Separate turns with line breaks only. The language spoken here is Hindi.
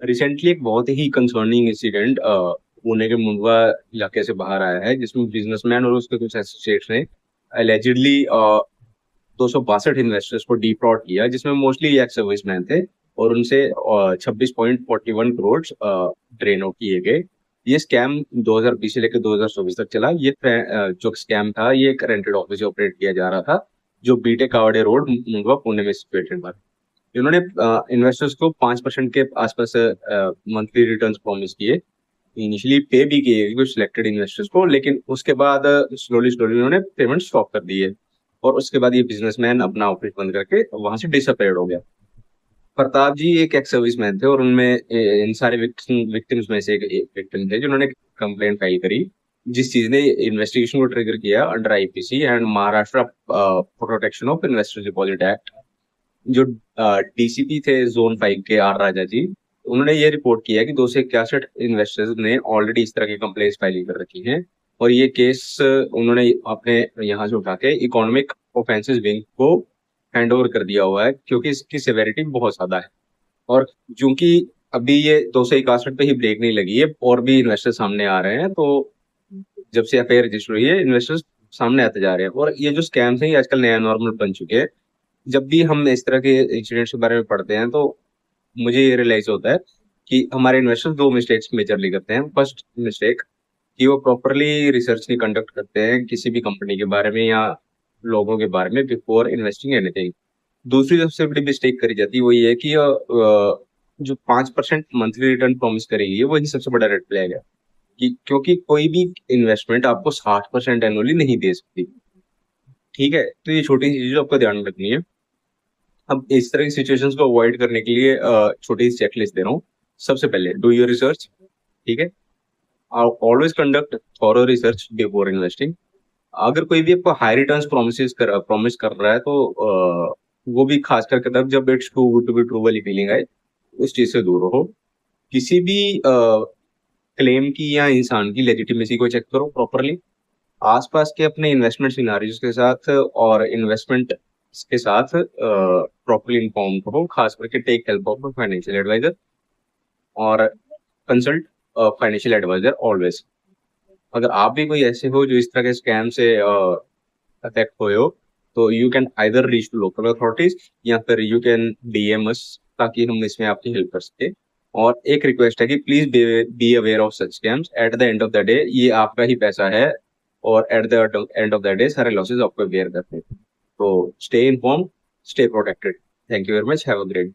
रिसेंटली एक बहुत ही कंसर्निंग इंसिडेंट पुणे के मुंडवा इलाके से बाहर आया है, जिसमें बिजनेसमैन और उसके कुछ एसोसिएट्स ने एलिजिडली 262 इन्वेस्टर्स को डिफ्रॉड किया, जिसमें मोस्टली एक्स सर्विसमैन थे और उनसे 26.41 करोड़ ड्रेन आउट किए गए। ये स्कैम 2020 से लेकर 2024 तक चला। ये जो स्कैम था, ये एक रेंटेड ऑफिस से ऑपरेट किया जा रहा था, जो बीटे कावड़े रोड, मुंडवा, पुणे में सिचुएटेड था। इन्होंने इन्वेस्टर्स को 5% के आसपास मंथली रिटर्न्स प्रॉमिस किए। इनिशियली पे भी किए कुछ सिलेक्टेड इन्वेस्टर्स को, लेकिन उसके बाद स्लोली स्लोली उन्होंने पेमेंट स्टॉप कर दी है। और उसके बाद ये बिजनेसमैन अपना ऑफिस बंद करके वहां से डिसअपेयर्ड हो गया। प्रताप जी एक एक्स सर्विसमैन थे और उनमें इन सारे विक्टिम्स में से एक विक्टिम थे जिन्होंने कंप्लेंट फाइल करी, जिस चीज ने इन्वेस्टिगेशन को ट्रिगर किया under IPC and Maharashtra protection of investors deposit act. जो डीसीपी थे जोन 5 के आर राजा जी, उन्होंने ये रिपोर्ट किया कि 261 इन्वेस्टर्स ने ऑलरेडी इस तरह की कंप्लेंट्स फाइल कर रखी हैं। और ये केस उन्होंने अपने यहाँ से उठा के इकोनॉमिक ऑफेंसेस विंग को हैंड ओवर कर दिया हुआ है, क्योंकि इसकी सेवेरिटी बहुत ज्यादा है। और चूंकि अभी ये 261 पे ही ब्रेक नहीं लगी है, और भी इन्वेस्टर सामने आ रहे हैं, तो जब से एफआईआर रजिस्टर हुई है इन्वेस्टर्स सामने आते जा रहे हैं। और ये जो स्कैम्स हैं ये आजकल नया नॉर्मल बन चुके हैं। जब भी हम इस तरह के इंसिडेंट्स के बारे में पढ़ते हैं, तो मुझे ये रियलाइज होता है कि हमारे इन्वेस्टर्स दो मिस्टेक्स मेजरली करते हैं। फर्स्ट मिस्टेक कि वो प्रॉपरली रिसर्च नहीं कंडक्ट करते हैं किसी भी कंपनी के बारे में या लोगों के बारे में बिफोर इन्वेस्टिंग एनीथिंग। दूसरी सबसे बड़ी मिस्टेक करी जाती है वो ये है कि जो 5% मंथली रिटर्न प्रॉमिस करेगी है, वही सबसे बड़ा रेड फ्लैग है। कि क्योंकि कोई भी इन्वेस्टमेंट आपको 60% एनुअली नहीं दे सकती। ठीक है, तो ये छोटी सी चीज आपको ध्यान रखनी है। अब इस तरह की सिचुएशंस को अवॉइड करने के लिए छोटी सी चेकलिस्ट दे रहा हूँ। सबसे पहले डू योर रिसर्च। ठीक है, always conduct thorough research before investing. अगर कोई भी आपको हाई रिटर्न्स प्रॉमिस कर रहा है, तो वो भी खास करके तब जब it's too good to be true वाली फीलिंग आए, उस चीज से दूर रहो। किसी भी क्लेम की या इंसान की लेजिटिमेसी को चेक करो प्रॉपरली। आसपास के अपने इन्वेस्टमेंट सिनारियोज के साथ और इन्वेस्टमेंट के साथ प्रॉपरली इन्फॉर्म हो। खास करके take help of financial advisor और कंसल्ट फाइनेंशियल एडवाइजर ऑलवेज। अगर आप भी कोई ऐसे हो जो इस तरह के स्कैम से अफेक्ट हुए हो, तो you can either reach to local authorities या फिर यू कैन डीएम अस, ताकि हम इसमें आपकी हेल्प कर सके। और एक रिक्वेस्ट है कि please be aware of such scams. At the end of the day ये आपका ही पैसा है, और at the end of the day सारे लॉसेज आपको बेयर करते हैं। तो stay inform, stay protected. Thank you very much, have a great